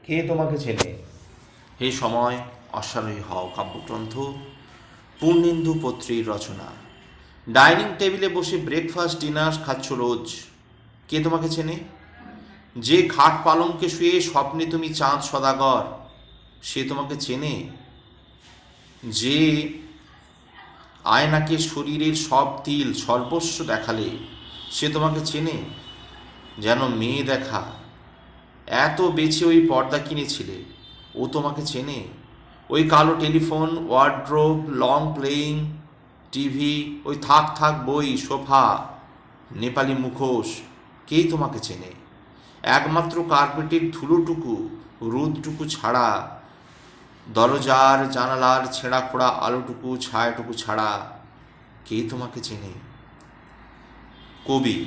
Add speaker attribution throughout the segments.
Speaker 1: কে তোমাকে চেনে? এই সময় অশ্বারোহী হও কাব্যগ্রন্থ পূর্ণেন্দু পত্রীর রচনা। ডাইনিং টেবিলে বসে ব্রেকফাস্ট ডিনার খাচ্ছ রোজ। কে তোমাকে চেনে? যে খাট পালঙ্কে শুয়ে স্বপ্নে তুমি চাঁদ সদাগর, সে তোমাকে চেনে? যে আয়নাকে শরীরের সব তিল সর্বস্ব দেখালে, সে তোমাকে চেনে? যেন মেয়ে দেখা, এত বেছে ওই পর্দা কিনেছিলে, ও তোমাকে চেনে? ওই কালো telephone, wardrobe, long playing TV, ওই থাক থাক বই, সোফা, নেপালি মুখোশ, কেই তোমাকে চেনে? একমাত্র কার্পেটের ধুলোটুকু, রোদটুকু ছাড়া, দরজার জানালার ছেঁড়া খোড়া আলোটুকু, ছায়াটুকু ছাড়া, কে তোমাকে চেনে? কবি।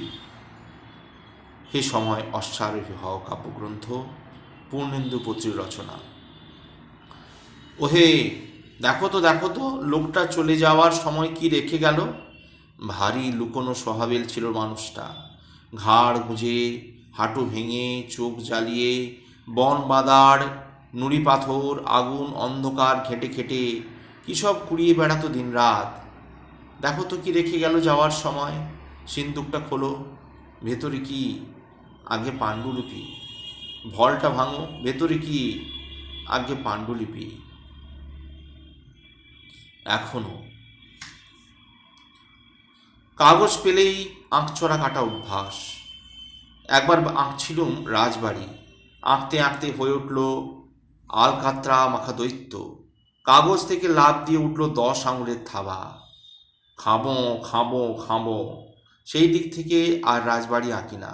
Speaker 1: হে সময় অশ্বারোহী হও কাব্যগ্রন্থ পূর্ণেন্দু পত্রীর রচনা। ওহে, দেখো তো লোকটা চলে যাওয়ার সময় কি রেখে গেল। ভারী লুকোনো স্বভাবের ছিল মানুষটা। ঘাড় গুঁজে, হাঁটু ভেঙে, চোখ জ্বালিয়ে, বন বাদার, নুড়ি পাথর, আগুন, অন্ধকার ঘেঁটে ঘেঁটে কী সব কুড়িয়ে বেড়াতো দিনরাত। দেখো তো কি রেখে গেল যাওয়ার সময়। সিন্দুকটা খোলো, ভেতরে কি? আগে পাণ্ডুলিপি। ভলটা ভাঙো, ভেতরে কি? আগে পাণ্ডুলিপি। এখনো কাগজ পেলেই আঁকচড়া কাটা অভ্যাস। একবার আঁকছিলুম রাজবাড়ি, আঁকতে আঁকতে হয়ে উঠল আলকাত্রা মাখা দৈত্য। কাগজ থেকে লাফ দিয়ে উঠল 10 আঙুলের থাবা। খাবো খাবো খাবো, সেই দিক থেকে আর রাজবাড়ি আঁকি না।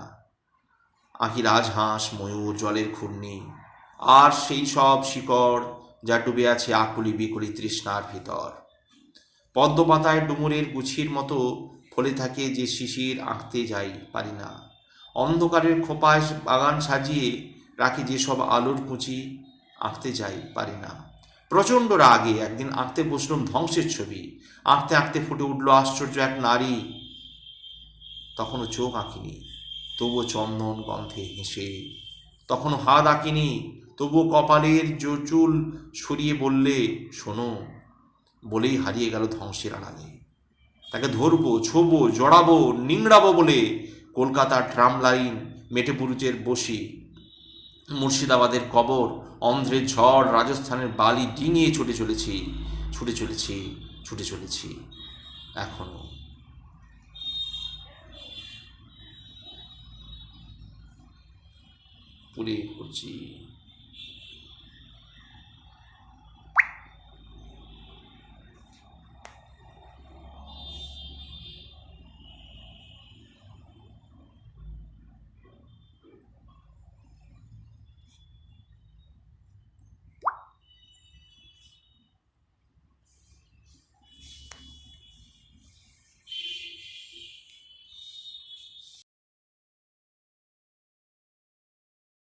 Speaker 1: আঁকি রাজহাঁস, ময়ূর, জলের ঘূর্ণি, আর সেই সব শিকড় যা ডুবে আছে আকুলি বিকুলি তৃষ্ণার ভিতর। পদ্মপাতায় ডুমুরের গুছির মতো ফলে থাকে যে শিশির, আঁকতে যাই পারি না। অন্ধকারের খোঁপায় বাগান সাজিয়ে রাখি যেসব আলোর কুচি, আঁকতে যাই পারি না। প্রচণ্ড রাগে একদিন আঁকতে বসলুম ধ্বংসের ছবি। আঁকতে আঁকতে ফুটে উঠল আশ্চর্য এক নারী। তখনও চোখ আঁকিনি, তবুও চন্দন গন্ধে হেসে। তখনও হাত আঁকিনি, তবুও কপালের চুল সরিয়ে বললে শোনো, বলেই হারিয়ে গেল ধ্বংসের আড়ালে। তাকে ধরবো, ছোবো, জড়াবো, নিংড়াবো বলে কলকাতার ট্রাম লাইন, মেটেপুরুচের বসি, মুর্শিদাবাদের কবর, অন্ধ্রের ঝড়, রাজস্থানের বালি ডিঙিয়ে ছুটে চলেছি এখনো। পুরে করছি।